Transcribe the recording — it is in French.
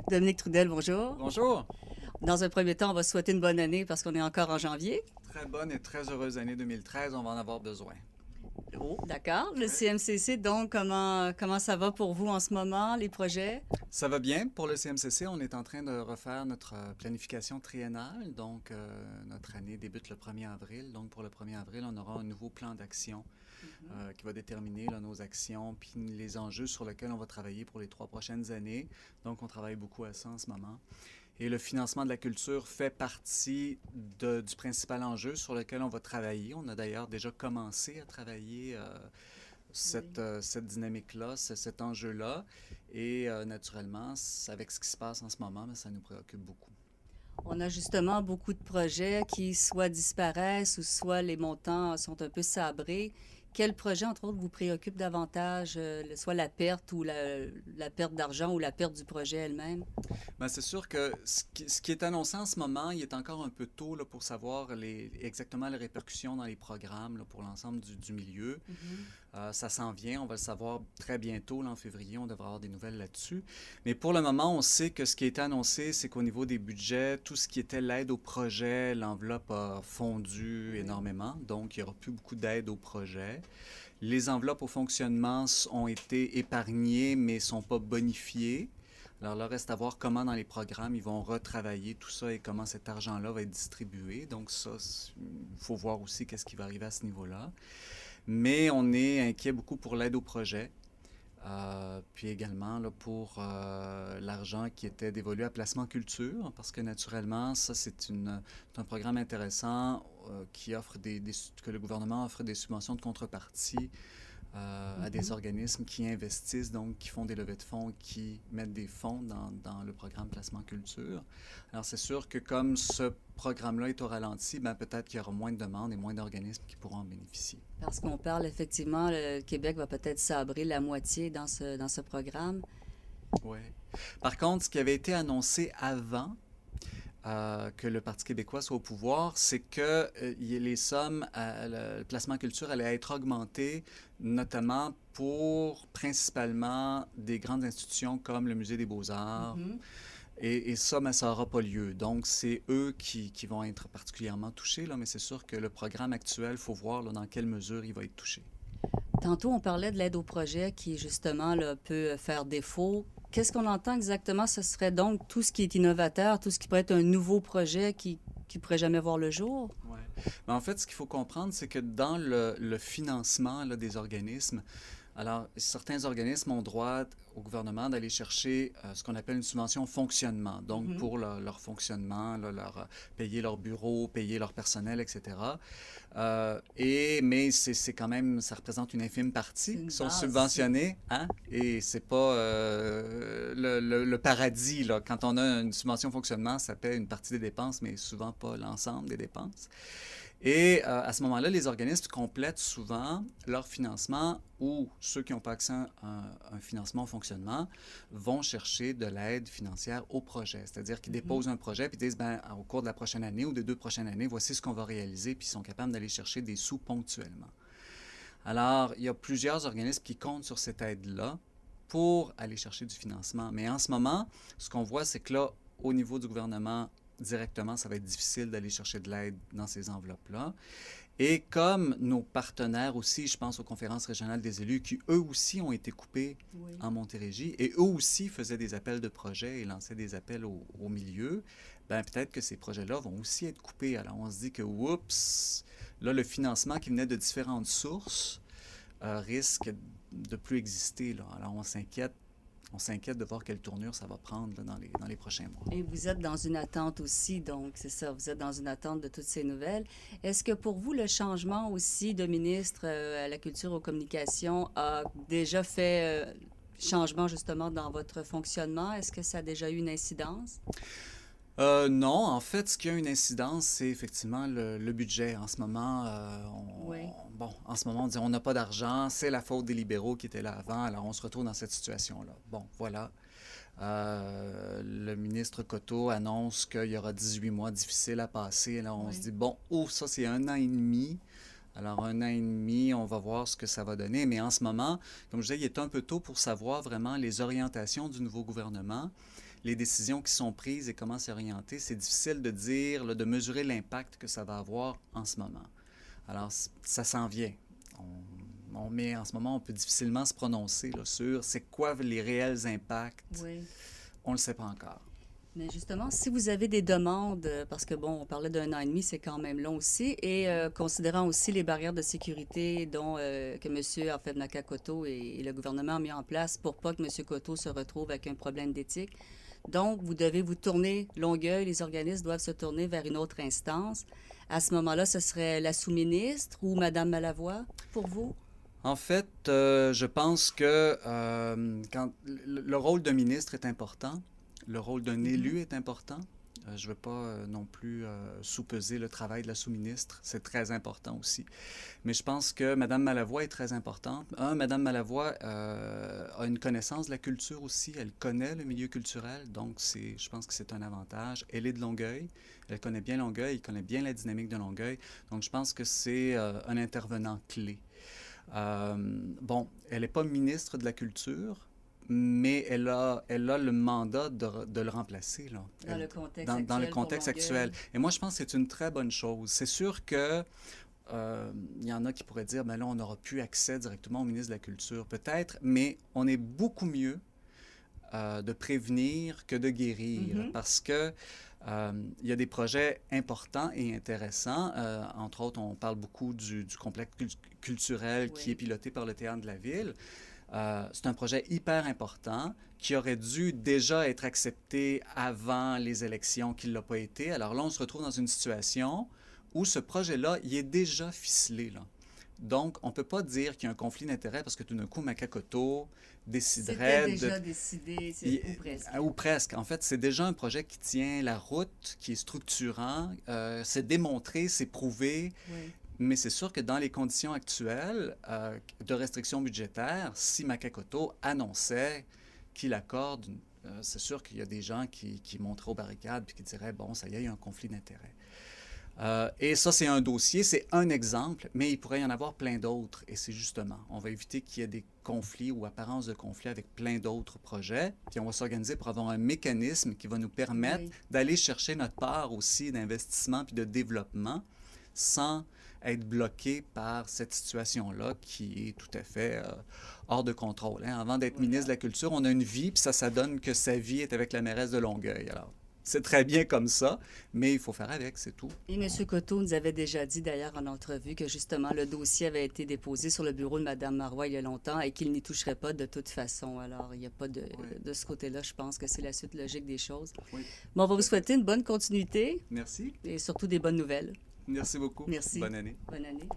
Dominique Trudel, bonjour. Bonjour. Dans un premier temps, on va se souhaiter une bonne année parce qu'on est encore en janvier. Très bonne et très heureuse année 2013, on va en avoir besoin. Oh, d'accord. Le Ouais. CMCC, donc, comment ça va pour vous en ce moment, les projets? Ça va bien pour le CMCC, on est en train de refaire notre planification triennale, donc notre année débute le 1er avril, donc pour le 1er avril, on aura un nouveau plan d'action Mhm. qui va déterminer là, nos actions puis les enjeux sur lesquels on va travailler pour les 3 prochaines années. Donc on travaille beaucoup à ça en ce moment. Et le financement de la culture fait partie du principal enjeu sur lequel on va travailler. On a d'ailleurs déjà commencé à travailler Oui. cette dynamique-là, cet enjeu-là. Et naturellement, avec ce qui se passe en ce moment, ça nous préoccupe beaucoup. On a justement beaucoup de projets qui soit disparaissent ou soit les montants sont un peu sabrés. Quel projet, entre autres, vous préoccupe davantage, soit la perte ou la perte d'argent ou la perte du projet elle-même? Ben, c'est sûr que ce qui est annoncé en ce moment, il est encore un peu tôt là, pour savoir exactement les répercussions dans les programmes là, pour l'ensemble du milieu. Mhm. Ça s'en vient, on va le savoir très bientôt, là, en février, on devra avoir des nouvelles là-dessus. Mais pour le moment, on sait que ce qui a été annoncé, c'est qu'au niveau des budgets, tout ce qui était l'aide au projet, l'enveloppe a fondu Oui. énormément, donc il n'y aura plus beaucoup d'aide au projet. Les enveloppes au fonctionnement ont été épargnées, mais ne sont pas bonifiées. Alors là, reste à voir comment dans les programmes ils vont retravailler tout ça et comment cet argent-là va être distribué. Donc ça, il faut voir aussi qu'est-ce qui va arriver à ce niveau-là. Mais on est inquiet beaucoup pour l'aide au projet. Puis également là, pour l'argent qui était dévolu à Placement Culture, parce que naturellement, ça c'est un programme intéressant qui offre que le gouvernement offre des subventions de contrepartie à des Mhm. organismes qui investissent, donc qui font des levées de fonds, qui mettent des fonds dans le programme Placement Culture. Alors c'est sûr que comme ce programme-là est au ralenti, ben, peut-être qu'il y aura moins de demandes et moins d'organismes qui pourront en bénéficier. Parce qu'on parle effectivement, le Québec va peut-être sabrer la moitié dans ce programme. Ouais. Par contre, ce qui avait été annoncé avant que le Parti québécois soit au pouvoir, c'est que les sommes, le placement culture allait être augmenté, notamment pour principalement des grandes institutions comme le Musée des Beaux-Arts. Mhm. Et ça, mais ça n'aura pas lieu. Donc, c'est eux qui vont être particulièrement touchés, là, mais c'est sûr que le programme actuel, il faut voir là, dans quelle mesure il va être touché. Tantôt, on parlait de l'aide au projet qui, justement, là, peut faire défaut. Qu'est-ce qu'on entend exactement? Ce serait donc tout ce qui est innovateur, tout ce qui pourrait être un nouveau projet qui pourrait jamais voir le jour? Ouais. Mais en fait, ce qu'il faut comprendre, c'est que dans le financement là, des organismes, alors certains organismes ont droit au gouvernement d'aller chercher ce qu'on appelle une subvention fonctionnement. Donc Mhm. pour leur fonctionnement, là, payer leur bureau, payer leur personnel, etc. Mais c'est quand même, ça représente une infime C'est partie une qui sont base. subventionnés, hein? Et c'est pas le paradis, là. Quand on a une subvention fonctionnement, ça paie une partie des dépenses, mais souvent pas l'ensemble des dépenses. Et à ce moment-là, les organismes complètent souvent leur financement ou ceux qui n'ont pas accès à un financement au fonctionnement vont chercher de l'aide financière au projet. C'est-à-dire qu'ils Mhm. déposent un projet puis disent, ben, au cours de la prochaine année ou des 2 prochaines années, voici ce qu'on va réaliser, puis ils sont capables d'aller chercher des sous ponctuellement. Alors, il y a plusieurs organismes qui comptent sur cette aide-là pour aller chercher du financement. Mais en ce moment, ce qu'on voit, c'est que là, au niveau du gouvernement, directement, ça va être difficile d'aller chercher de l'aide dans ces enveloppes-là. Et comme nos partenaires aussi, je pense aux conférences régionales des élus, qui eux aussi ont été coupés Oui. en Montérégie, et eux aussi faisaient des appels de projets et lançaient des appels au milieu, ben peut-être que ces projets-là vont aussi être coupés. Alors on se dit que, oups, là, le financement qui venait de différentes sources risque de plus exister. Là. Alors on s'inquiète de voir quelle tournure ça va prendre là, dans les prochains mois. Et vous êtes dans une attente aussi, donc c'est ça, vous êtes dans une attente de toutes ces nouvelles. Est-ce que pour vous, le changement aussi de ministre à la culture, aux communications a déjà fait changement justement dans votre fonctionnement? Est-ce que ça a déjà eu une incidence? Non, en fait, ce qui a une incidence, c'est effectivement le budget. En ce moment, Oui. bon, en ce moment, on dit on n'a pas d'argent, c'est la faute des libéraux qui étaient là avant, alors on se retrouve dans cette situation-là. Bon, voilà. Le ministre Coteau annonce qu'il y aura 18 mois difficiles à passer. Là, on se Oui. dit, bon, oh, ça c'est 1 an et demi. Alors, 1 an et demi, on va voir ce que ça va donner. Mais en ce moment, comme je disais, il est un peu tôt pour savoir vraiment les orientations du nouveau gouvernement. les décisions qui sont prises et comment s'orienter, c'est difficile de dire, là, de mesurer l'impact que ça va avoir en ce moment. Alors, ça s'en vient. Mais en ce moment, on peut difficilement se prononcer là, sur c'est quoi les réels impacts. Oui. On ne le sait pas encore. Mais justement, si vous avez des demandes, parce que bon, on parlait d'un an et demi, c'est quand même long aussi, et considérant aussi les barrières de sécurité dont que M. Afeb-Nakakoto et le gouvernement ont mis en place pour pas que M. Koto se retrouve avec un problème d'éthique. Donc, vous devez vous tourner, Longueuil, les organismes doivent se tourner vers une autre instance. À ce moment-là, ce serait la sous-ministre ou Mme Malavoie pour vous? En fait, je pense que quand le rôle d'un ministre est important, le rôle d'un élu est important. Je ne veux pas non plus sous-peser le travail de la sous-ministre. C'est très important aussi. Mais je pense que Mme Malavoie est très importante. Mme Malavoie a une connaissance de la culture aussi. Elle connaît le milieu culturel. Donc, je pense que c'est un avantage. Elle est de Longueuil. Elle connaît bien Longueuil. Elle connaît bien la dynamique de Longueuil. Donc, je pense que c'est un intervenant clé. Bon, elle n'est pas ministre de la Culture, mais elle a le mandat de le remplacer, là. Dans le contexte Dans actuel le contexte pour actuel. Longueuil. Et moi, je pense que c'est une très bonne chose. C'est sûr que il y en a qui pourraient dire, ben là, on n'aura plus accès directement au ministre de la Culture. Peut-être, mais on est beaucoup mieux de prévenir que de guérir, parce que il y a des projets importants et intéressants. Entre autres, on parle beaucoup du complexe culturel qui est piloté par le Théâtre de la Ville. C'est un projet hyper important qui aurait dû déjà être accepté avant les élections, qui ne l'a pas été. Alors là, on se retrouve dans une situation où ce projet-là, il est déjà ficelé, là. Donc, on ne peut pas dire qu'il y a un conflit d'intérêts parce que tout d'un coup, Makakoto déciderait C'était déjà décidé, ou presque. Ou presque. En fait, c'est déjà un projet qui tient la route, qui est structurant. C'est démontré, c'est prouvé. Oui. Mais c'est sûr que dans les conditions actuelles de restrictions budgétaires, si Makakoto annonçait qu'il accorde, c'est sûr qu'il y a des gens qui monteraient aux barricades et qui diraient, bon, ça y est, il y a un conflit d'intérêts. Et ça, c'est un dossier, c'est un exemple, mais il pourrait y en avoir plein d'autres. Et c'est justement, on va éviter qu'il y ait des conflits ou apparences de conflits avec plein d'autres projets. Puis on va s'organiser pour avoir un mécanisme qui va nous permettre d'aller chercher notre part aussi d'investissement puis de développement sans être bloqué par cette situation-là qui est tout à fait hors de contrôle. Hein. Avant d'être ministre de la Culture, on a une vie, puis ça donne que sa vie est avec la mairesse de Longueuil. Alors, c'est très bien comme ça, mais il faut faire avec, c'est tout. Et M. Coteau nous avait déjà dit d'ailleurs en entrevue que justement le dossier avait été déposé sur le bureau de Mme Marois il y a longtemps et qu'il n'y toucherait pas de toute façon. Alors, il n'y a pas de ce côté-là, je pense que c'est la suite logique des choses. Oui. Bon, on va vous souhaiter une bonne continuité. Merci. Et surtout des bonnes nouvelles. Merci beaucoup. Merci. Bonne année. Bonne année.